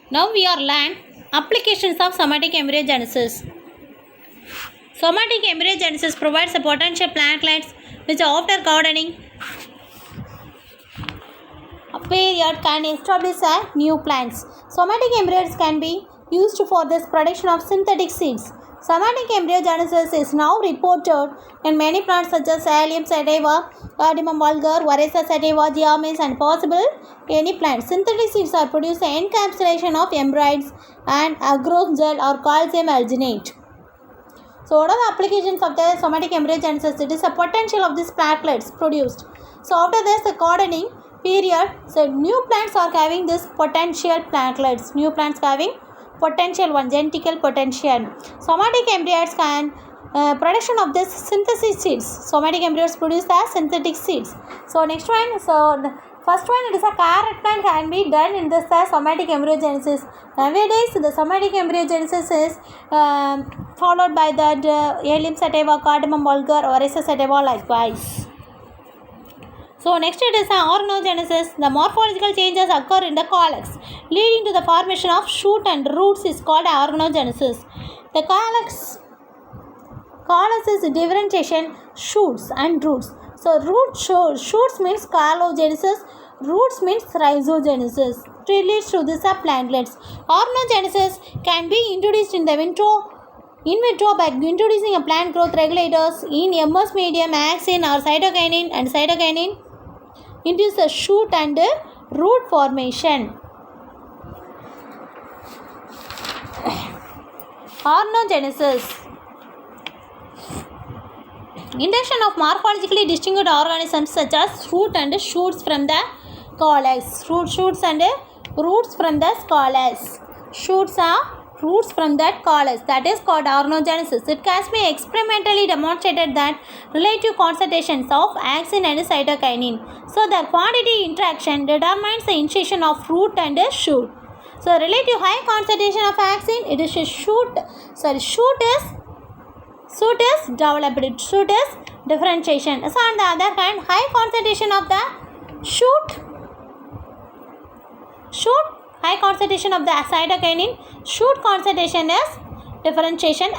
Now we are learn applications of somatic embryogenesis. Somatic embryogenesis provides a potential plantlets which after gardening period can establish a new plants. Somatic embryos can be used for this production of synthetic seeds. Somatic embryogenesis is now reported in many plants such as Allium sativa, Cardamom vulgar, Varesa sativa, Giamis, and possible any plant. Synthetic seeds are produced by encapsulation of embryos and agarose gel or calcium alginate. So what are the applications of the somatic embryogenesis? It is a potential of these platelets produced. So after this, the gardening period, so new plants are having this potential platelets. New plants having potential one, genetical potential. Somatic embryos can production of this synthesis seeds. Somatic embryos produce the synthetic seeds. So next one, so the first one, it is a carrot plant can be done in this somatic embryogenesis. Nowadays, the somatic embryogenesis is followed by that Allium sativa, Cardamom vulgar, Varesa sativa likewise. So next it is organogenesis. The morphological changes occur in the calyx, leading to the formation of shoot and roots is called organogenesis. The calyx is differentiation shoots and roots. So shoots means calogenesis, roots means rhizogenesis. It leads to this plantlets. Organogenesis can be introduced in the in vitro by introducing a plant growth regulators in MS medium, axin or cytokinin, and cytokinin induce a shoot and root formation. Organogenesis. Induction of morphologically distinct organisms such as root and shoots from the calyx. Shoots and roots from the calyx. Shoots are roots from that calyx, that is called organogenesis. It has been experimentally demonstrated that relative concentrations of axin and cytokinin, so their quantity interaction determines the initiation of root and shoot. So relative high concentration of axin, it is a shoot is developed. Shoot is differentiation. So on the other hand, high concentration of the shoot high concentration of the cytokinin, shoot concentration is differentiation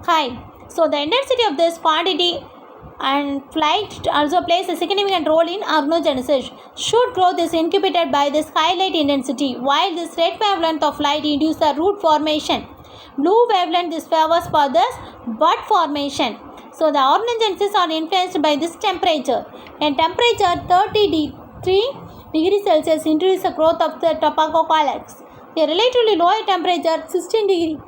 high. So the intensity of this quantity and flight also plays a significant role in organogenesis. Shoot growth is inhibited by this high light intensity, while this red wavelength of light induces the root formation. Blue wavelength this favors for this bud formation. So the organogenesis are influenced by this temperature. And temperature 33 degrees Celsius introduces the growth of the tobacco calyx. A relatively lower temperature 16 degree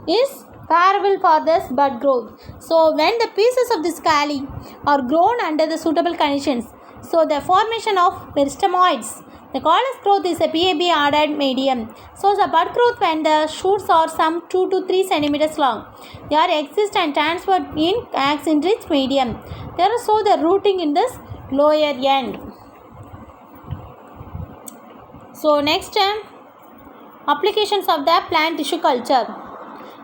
is favorable for this bud growth. So when the pieces of this cali are grown under the suitable conditions, so the formation of meristemoids. The calyx growth is a PAB added medium. So the bud growth when the shoots are some 2 to 3 centimeters long. They are exist and transferred in axin-rich medium. There is so the rooting in this lower end. So next applications of the plant tissue culture.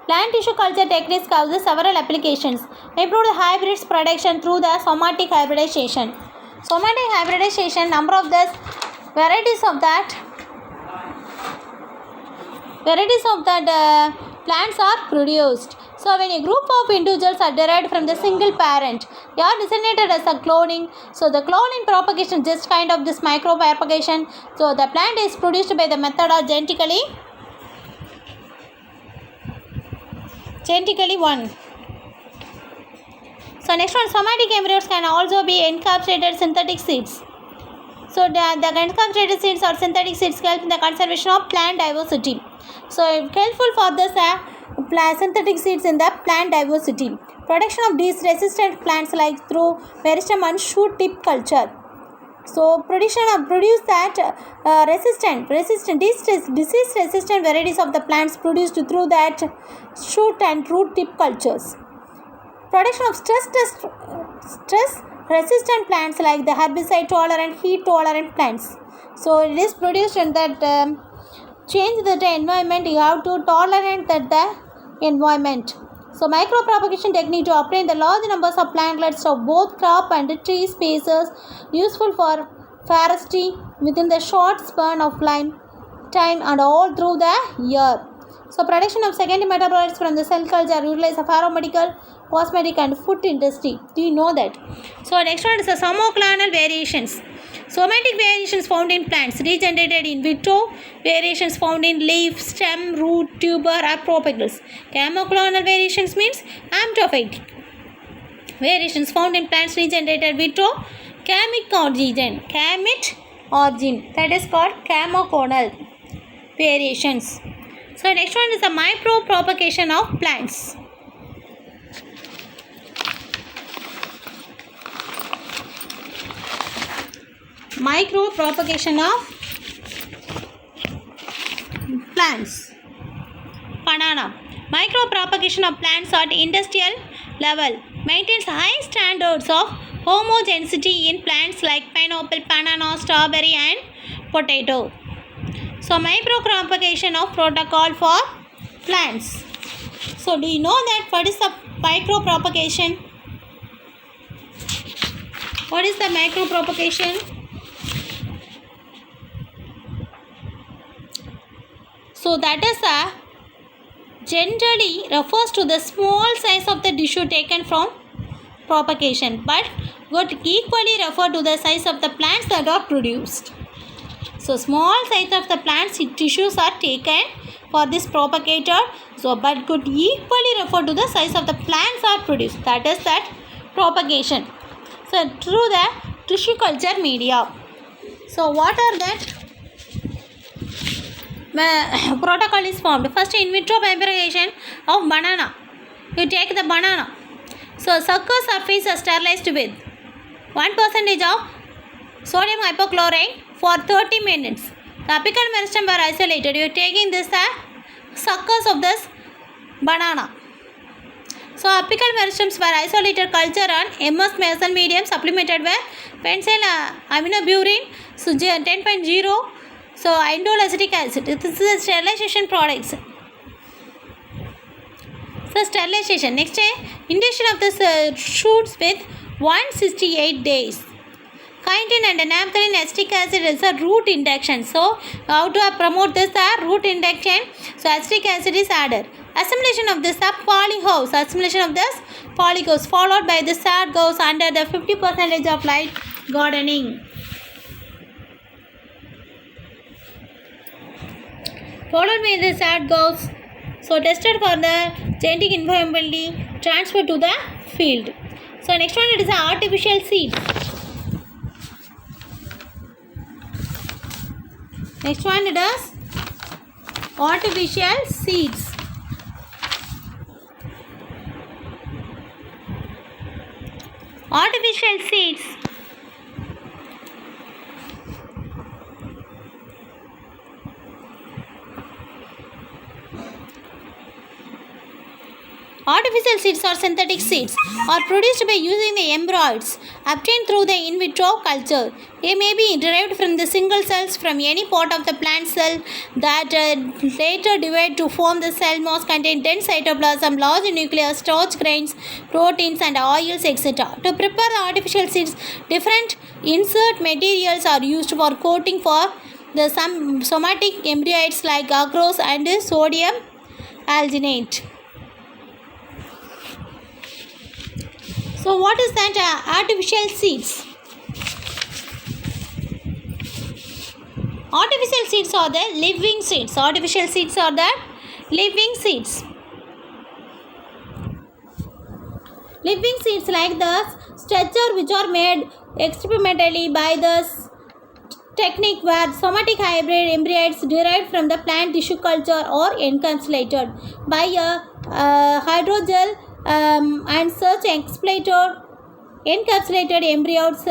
Plant tissue culture techniques causes several applications. Improve the hybrids production through the somatic hybridization. Somatic hybridization, number of the varieties of that plants are produced. So when a group of individuals are derived from the single parent, they are designated as a cloning. So the cloning propagation is just kind of this micro propagation. So the plant is produced by the method of genetically one. So next one, somatic embryos can also be encapsulated synthetic seeds. So the encapsulated seeds or synthetic seeds help in the conservation of plant diversity. So helpful for this synthetic seeds in the plant diversity. Production of these resistant plants like through meristem and shoot tip culture. So produce that disease resistant varieties of the plants produced through that shoot and root tip cultures. Production of stress resistant plants like the herbicide tolerant, heat tolerant plants. So it is produced in that change the environment, you have to tolerate that the environment. So micropropagation technique to obtain the large numbers of plantlets of both crop and tree species, useful for forestry within the short span of time and all through the year. So production of secondary metabolites from the cell culture utilize the pharmaceutical, cosmetic and food industry. Do you know that? So next one is the somoclonal variations. Somatic variations found in plants regenerated in vitro, variations found in leaf, stem, root, tuber or propagules. Chemoclonal variations means amphitic. Variations found in plants regenerated vitro, chemic origin, that is called chemoclonal variations. So next one is the micropropagation of plants. Micropropagation of plants. Banana. Micropropagation of plants at industrial level maintains high standards of homogeneity in plants like pineapple, banana, strawberry and potato. So micropropagation of protocol for plants. So do you know that what is the micropropagation? What is the micropropagation? So that is generally refers to the small size of the tissue taken from propagation, but would equally refer to the size of the plants that are produced. So small size of the plants tissues are taken for this propagator, so but could equally refer to the size of the plants are produced. That is that propagation. So through the tissue culture media. So what are that? Protocol is formed. First, in vitro propagation of banana. You take the banana. So sucker surface is sterilized with 1% of sodium hypochlorite for 30 minutes. The apical meristem were isolated. You are taking this suckers of this banana. So apical meristems were isolated culture on MS Mason medium supplemented with pencil aminobutyrin, so 10.0. So indolacetic acid. This is the sterilization products. So sterilization. Next, induction of the shoots with 168 days. Chitin and naphthalene acetic acid is a root induction. So how to promote this root induction? So acetic acid is added. Assimilation of this polyhouse. Assimilation of this polyhouse followed by the sad goes under the 50% of light gardening. Followed by the sad goes. So tested for the genetic invariability, transferred to the field. So next one, it is artificial seeds. Next one, it is artificial seeds. Artificial seeds. Artificial seeds or synthetic seeds are produced by using the embryos obtained through the in vitro culture. They may be derived from the single cells from any part of the plant cell that later divide to form the cell. Most contain dense cytoplasm, large nucleus, starch grains, proteins and oils, etc. To prepare the artificial seeds, different insert materials are used for coating for the somatic embryos like agarose and sodium alginate. So what is that artificial seeds? Artificial seeds are the living seeds. Artificial seeds are the living seeds. Living seeds like the structure which are made experimentally by the technique where somatic hybrid embryos derived from the plant tissue culture or encapsulated by a hydrogel and such encapsulated embryos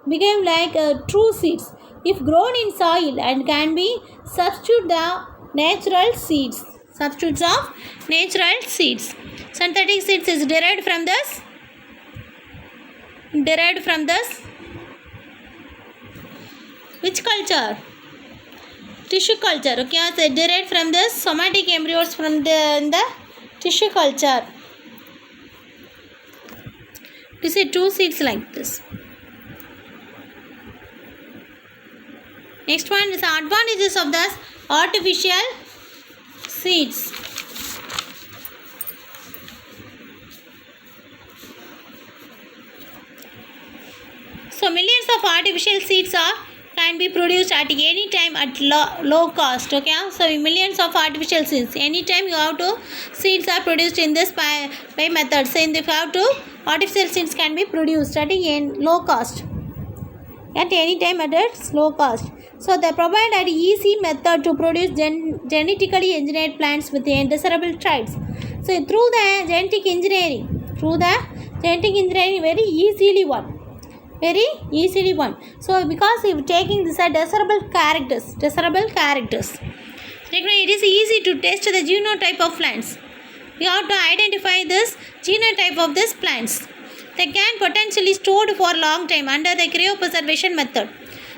became like true seeds if grown in soil and can be substitute the natural seeds. Substitutes of natural seeds. Synthetic seeds is derived from this. Which culture? Tissue culture. Okay, so derived from the somatic embryos from the tissue culture. You see two seeds like this. Next one is the advantages of the artificial seeds. So millions of artificial seeds can be produced at any time at low cost. Okay, so millions of artificial seeds. Anytime you have to seeds are produced in this by method. So in the have to artificial seeds can be produced at low cost. At any time at its low cost. So they provide an easy method to produce genetically engineered plants with desirable traits. So through the genetic engineering, very easily one. So because if taking this are desirable characters. It is easy to test the genotype of plants. We have to identify this genotype of these plants. They can potentially stored for a long time under the cryopreservation method.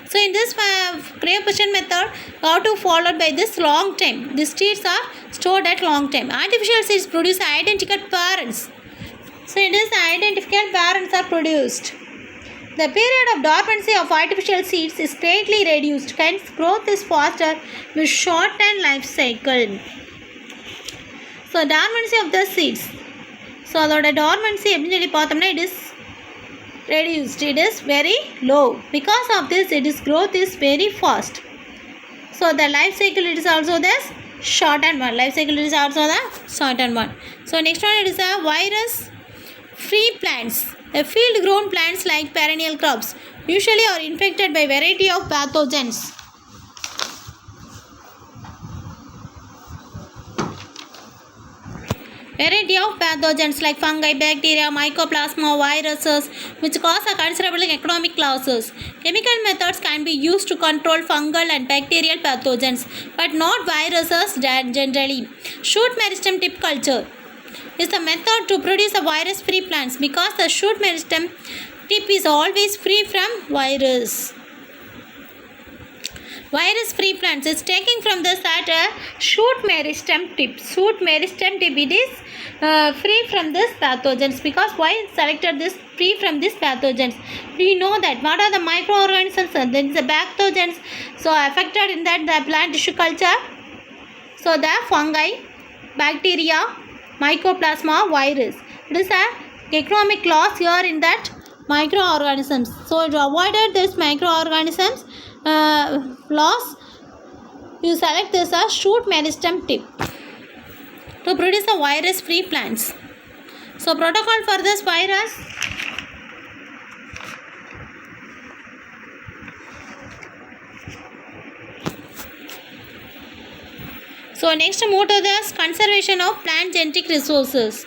So in this cryopreservation method, you have to follow by this long time. These seeds are stored at long time. Artificial seeds produce identical parents. So it is identical parents are produced. The period of dormancy of artificial seeds is greatly reduced. Hence, growth is faster with shortened life cycle. So dormancy of the seeds. So the dormancy it is reduced. It is very low. Because of this, its growth is very fast. So the life cycle it is also this shortened one. So next one it is a virus-free plants. The field-grown plants like perennial crops usually are infected by variety of pathogens. Like fungi, bacteria, mycoplasma, viruses, which cause a considerable economic losses. Chemical methods can be used to control fungal and bacterial pathogens, but not viruses generally. Shoot meristem tip culture is the method to produce a virus-free plants because the shoot meristem tip is always free from virus. Virus-free plants is taking from the shoot meristem tip. It is free from this pathogens. Because why it selected this free from these pathogens? We know that what are the microorganisms? There is the pathogens. So affected in that the plant tissue culture. So the fungi, bacteria, mycoplasma, virus. It is a economic loss here in that microorganisms. So to avoid this microorganisms loss, you select this as shoot meristem tip to produce a virus-free plants. So protocol for this virus. So next move to the conservation of plant genetic resources.